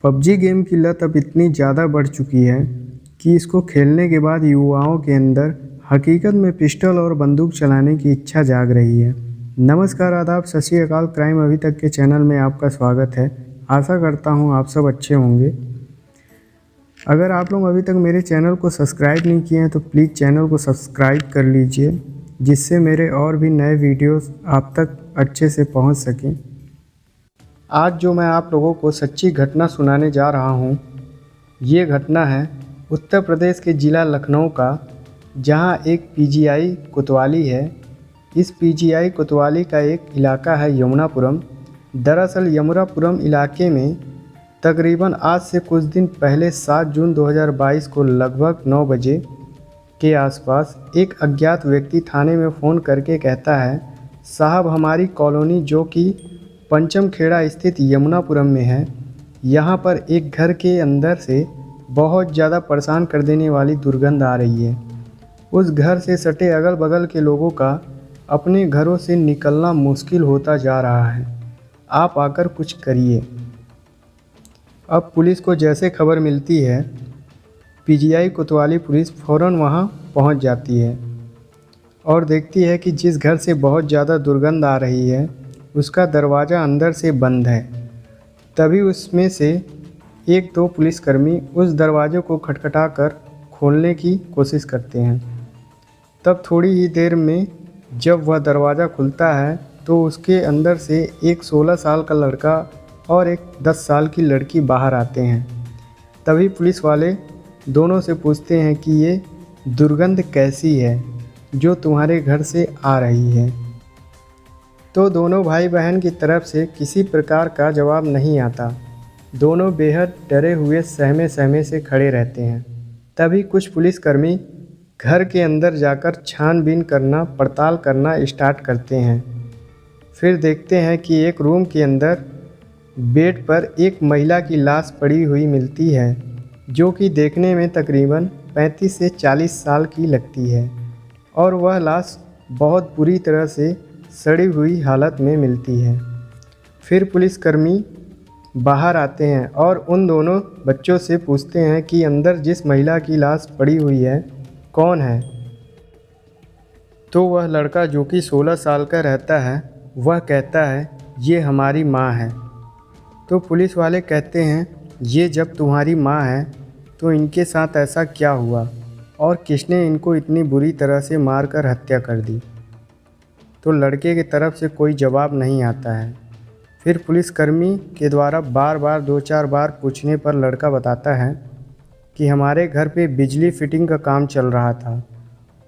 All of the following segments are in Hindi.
पबजी गेम की लत अब इतनी ज़्यादा बढ़ चुकी है कि इसको खेलने के बाद युवाओं के अंदर हकीकत में पिस्टल और बंदूक चलाने की इच्छा जाग रही है। नमस्कार, आदाब, सत श्री अकाल। क्राइम अभी तक के चैनल में आपका स्वागत है। आशा करता हूँ आप सब अच्छे होंगे। अगर आप लोग अभी तक मेरे चैनल को सब्सक्राइब नहीं किए हैं तो प्लीज़ चैनल को सब्सक्राइब कर लीजिए, जिससे मेरे और भी नए वीडियोस आप तक अच्छे से पहुंच सकें। आज जो मैं आप लोगों को सच्ची घटना सुनाने जा रहा हूं, ये घटना है उत्तर प्रदेश के ज़िला लखनऊ का, जहां एक पीजीआई कोतवाली है। इस पीजीआई कोतवाली का एक इलाका है यमुनापुरम। दरअसल यमुनापुरम इलाके में तकरीबन आज से कुछ दिन पहले 7 जून 2022 को लगभग 9 बजे के आसपास एक अज्ञात व्यक्ति थाने में फ़ोन करके कहता है, साहब, हमारी कॉलोनी जो कि पंचम खेड़ा स्थित यमुनापुरम में है, यहाँ पर एक घर के अंदर से बहुत ज़्यादा परेशान कर देने वाली दुर्गंध आ रही है। उस घर से सटे अगल बगल के लोगों का अपने घरों से निकलना मुश्किल होता जा रहा है। आप आकर कुछ करिए। अब पुलिस को जैसे खबर मिलती है, पीजीआई कोतवाली पुलिस फ़ौरन वहाँ पहुँच जाती है और देखती है कि जिस घर से बहुत ज़्यादा दुर्गंध आ रही है उसका दरवाज़ा अंदर से बंद है। तभी उसमें से एक दो पुलिसकर्मी उस दरवाज़े को खटखटाकर खोलने की कोशिश करते हैं। तब थोड़ी ही देर में जब वह दरवाज़ा खुलता है तो उसके अंदर से एक 16 साल का लड़का और एक 10 साल की लड़की बाहर आते हैं। तभी पुलिस वाले दोनों से पूछते हैं कि ये दुर्गंध कैसी है जो तुम्हारे घर से आ रही है। तो दोनों भाई बहन की तरफ से किसी प्रकार का जवाब नहीं आता। दोनों बेहद डरे हुए सहमे सहमे से खड़े रहते हैं। तभी कुछ पुलिसकर्मी घर के अंदर जाकर छानबीन करना, पड़ताल करना स्टार्ट करते हैं। फिर देखते हैं कि एक रूम के अंदर बेड पर एक महिला की लाश पड़ी हुई मिलती है, जो कि देखने में तकरीबन 35 से 40 साल की लगती है और वह लाश बहुत बुरी तरह से सड़ी हुई हालत में मिलती है। फिर पुलिसकर्मी बाहर आते हैं और उन दोनों बच्चों से पूछते हैं कि अंदर जिस महिला की लाश पड़ी हुई है कौन है। तो वह लड़का, जो कि 16 साल का रहता है, वह कहता है, ये हमारी माँ है। तो पुलिस वाले कहते हैं, ये जब तुम्हारी माँ है तो इनके साथ ऐसा क्या हुआ और किसने इनको इतनी बुरी तरह से मारकर हत्या कर दी। तो लड़के की तरफ से कोई जवाब नहीं आता है। फिर पुलिसकर्मी के द्वारा बार बार 2-4 बार पूछने पर लड़का बताता है कि हमारे घर पे बिजली फिटिंग का काम चल रहा था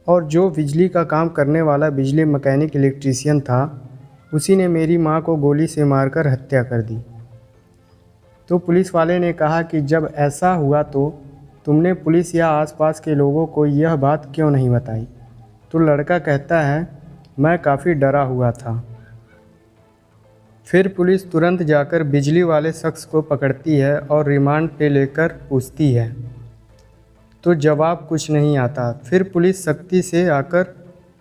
और जो बिजली का काम करने वाला बिजली मैकेनिक इलेक्ट्रीशियन था, उसी ने मेरी माँ को गोली से मारकर हत्या कर दी। तो पुलिस वाले ने कहा कि जब ऐसा हुआ तो तुमने पुलिस या आसपास के लोगों को यह बात क्यों नहीं बताई। तो लड़का कहता है, मैं काफ़ी डरा हुआ था। फिर पुलिस तुरंत जाकर बिजली वाले शख्स को पकड़ती है और रिमांड पे लेकर पूछती है, तो जवाब कुछ नहीं आता। फिर पुलिस सख्ती से आकर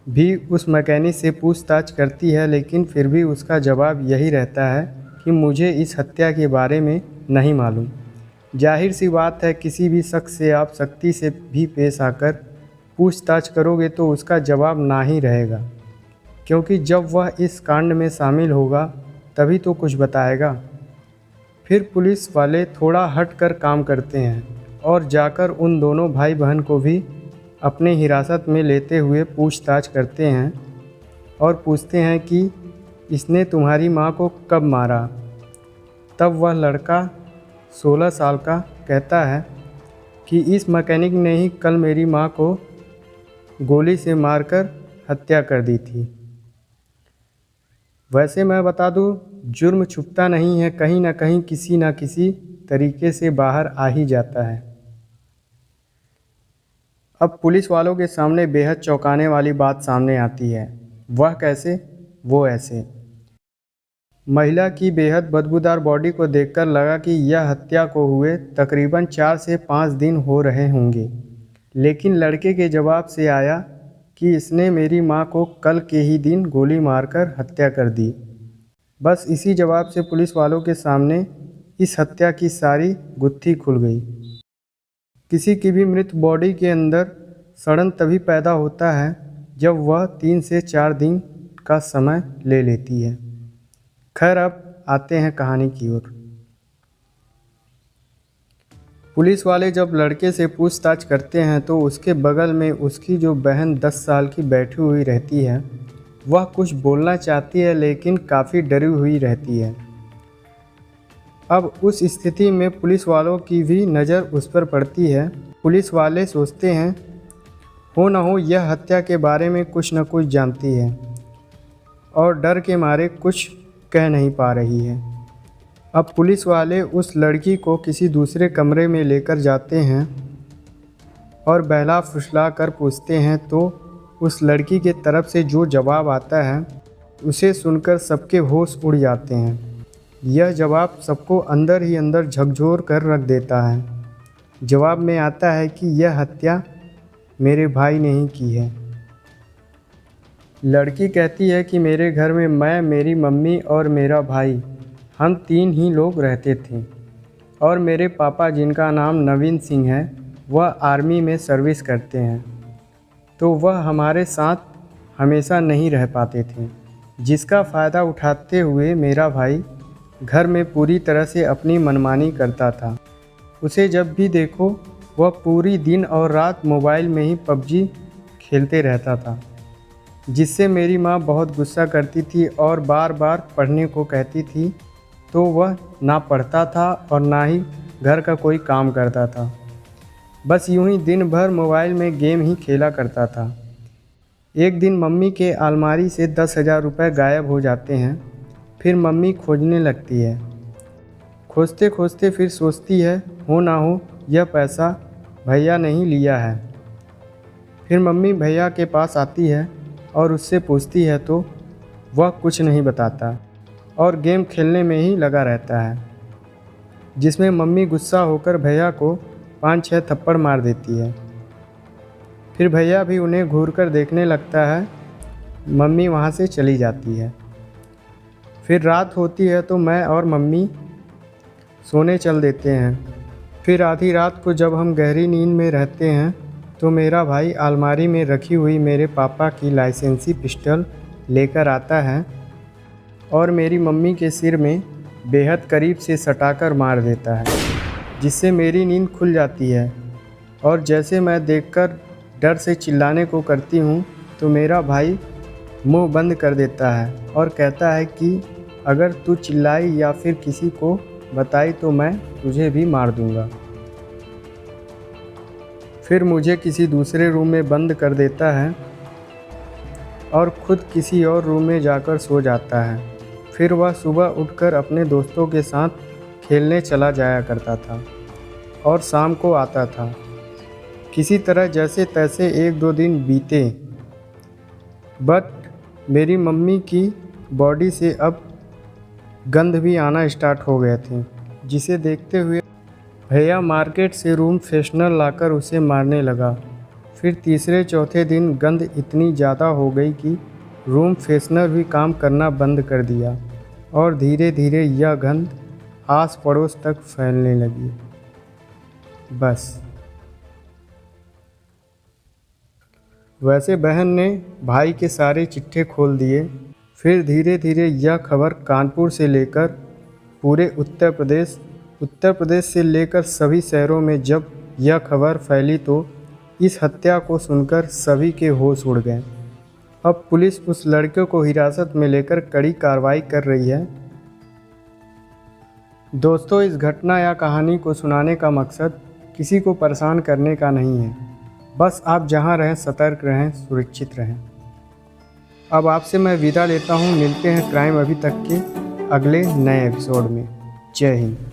भी उस मैकेनिक से पूछताछ करती है, लेकिन फिर भी उसका जवाब यही रहता है कि मुझे इस हत्या के बारे में नहीं मालूम। जाहिर सी बात है, किसी भी शख्स से आप सख्ती से भी पेश आकर पूछताछ करोगे तो उसका जवाब ना ही रहेगा, क्योंकि जब वह इस कांड में शामिल होगा तभी तो कुछ बताएगा। फिर पुलिस वाले थोड़ा हट कर काम करते हैं और जाकर उन दोनों भाई बहन को भी अपने हिरासत में लेते हुए पूछताछ करते हैं और पूछते हैं कि इसने तुम्हारी माँ को कब मारा। तब वह लड़का 16 साल का कहता है कि इस मैकेनिक ने ही कल मेरी माँ को गोली से मारकर हत्या कर दी थी। वैसे मैं बता दूं, जुर्म छुपता नहीं है, कहीं ना कहीं किसी न किसी तरीके से बाहर आ ही जाता है। अब पुलिस वालों के सामने बेहद चौंकाने वाली बात सामने आती है। वह कैसे? वो ऐसे। महिला की बेहद बदबूदार बॉडी को देखकर लगा कि यह हत्या को हुए तकरीबन 4 से 5 दिन हो रहे होंगे, लेकिन लड़के के जवाब से आया कि इसने मेरी माँ को कल के ही दिन गोली मारकर हत्या कर दी। बस इसी जवाब से पुलिस वालों के सामने इस हत्या की सारी गुत्थी खुल गई। किसी की भी मृत बॉडी के अंदर सड़न तभी पैदा होता है जब वह 3 से 4 दिन का समय ले लेती है। खैर, अब आते हैं कहानी की ओर। पुलिस वाले जब लड़के से पूछताछ करते हैं तो उसके बगल में उसकी जो बहन 10 साल की बैठी हुई रहती है। वह कुछ बोलना चाहती है लेकिन काफ़ी डरी हुई रहती है। अब उस स्थिति में पुलिस वालों की भी नज़र उस पर पड़ती है। पुलिस वाले सोचते हैं हो न हो यह हत्या के बारे में कुछ न कुछ जानती है और डर के मारे कुछ कह नहीं पा रही है। अब पुलिस वाले उस लड़की को किसी दूसरे कमरे में लेकर जाते हैं और बहला फुसला कर पूछते हैं तो उस लड़की के तरफ से जो जवाब आता है उसे सुनकर सबके होश उड़ जाते हैं। यह जवाब सबको अंदर ही अंदर झकझोर कर रख देता है। जवाब में आता है कि यह हत्या मेरे भाई ने ही की है। लड़की कहती है कि मेरे घर में मैं, मेरी मम्मी और मेरा भाई, हम 3 ही लोग रहते थे और मेरे पापा, जिनका नाम नवीन सिंह है, वह आर्मी में सर्विस करते हैं, तो वह हमारे साथ हमेशा नहीं रह पाते थे, जिसका फ़ायदा उठाते हुए मेरा भाई घर में पूरी तरह से अपनी मनमानी करता था। उसे जब भी देखो वह पूरी दिन और रात मोबाइल में ही पबजी खेलते रहता था, जिससे मेरी माँ बहुत गुस्सा करती थी और बार बार पढ़ने को कहती थी, तो वह ना पढ़ता था और ना ही घर का कोई काम करता था। बस यूं ही दिन भर मोबाइल में गेम ही खेला करता था। एक दिन मम्मी के अलमारी से 10,000 रुपये गायब हो जाते हैं। फिर मम्मी खोजने लगती है। खोजते खोजते फिर सोचती है हो ना हो यह पैसा भैया ने ही लिया है। फिर मम्मी भैया के पास आती है और उससे पूछती है तो वह कुछ नहीं बताता और गेम खेलने में ही लगा रहता है, जिसमें मम्मी गुस्सा होकर भैया को 5-6 थप्पड़ मार देती है। फिर भैया भी उन्हें घूरकर देखने लगता है। मम्मी वहाँ से चली जाती है। फिर रात होती है तो मैं और मम्मी सोने चल देते हैं। फिर आधी रात को जब हम गहरी नींद में रहते हैं तो मेरा भाई अलमारी में रखी हुई मेरे पापा की लाइसेंसी पिस्टल लेकर आता है और मेरी मम्मी के सिर में बेहद करीब से सटाकर मार देता है, जिससे मेरी नींद खुल जाती है। और जैसे मैं देखकर डर से चिल्लाने को करती हूँ तो मेरा भाई मुंह बंद कर देता है और कहता है कि अगर तू चिल्लाई या फिर किसी को बताई तो मैं तुझे भी मार दूँगा। फिर मुझे किसी दूसरे रूम में बंद कर देता है और ख़ुद किसी और रूम में जाकर सो जाता है। फिर वह सुबह उठकर अपने दोस्तों के साथ खेलने चला जाया करता था और शाम को आता था। किसी तरह जैसे तैसे 1-2 दिन बीते, बट मेरी मम्मी की बॉडी से अब गंध भी आना स्टार्ट हो गए थे, जिसे देखते हुए भैया मार्केट से रूम फ्रेशनर लाकर उसे मारने लगा। फिर तीसरे चौथे दिन गंध इतनी ज़्यादा हो गई कि रूम फ्रेशनर भी काम करना बंद कर दिया और धीरे धीरे यह गंध आस पड़ोस तक फैलने लगी। बस। वैसे बहन ने भाई के सारे चिट्ठे खोल दिए। फिर धीरे धीरे यह खबर कानपुर से लेकर पूरे उत्तर प्रदेश से लेकर सभी शहरों में जब यह खबर फैली तो इस हत्या को सुनकर सभी के होश उड़ गए। अब पुलिस उस लड़के को हिरासत में लेकर कड़ी कार्रवाई कर रही है। दोस्तों, इस घटना या कहानी को सुनाने का मकसद किसी को परेशान करने का नहीं है। बस आप जहां रहें सतर्क रहें, सुरक्षित रहें। अब आपसे मैं विदा लेता हूं। मिलते हैं क्राइम अभी तक के अगले नए एपिसोड में। जय हिंद।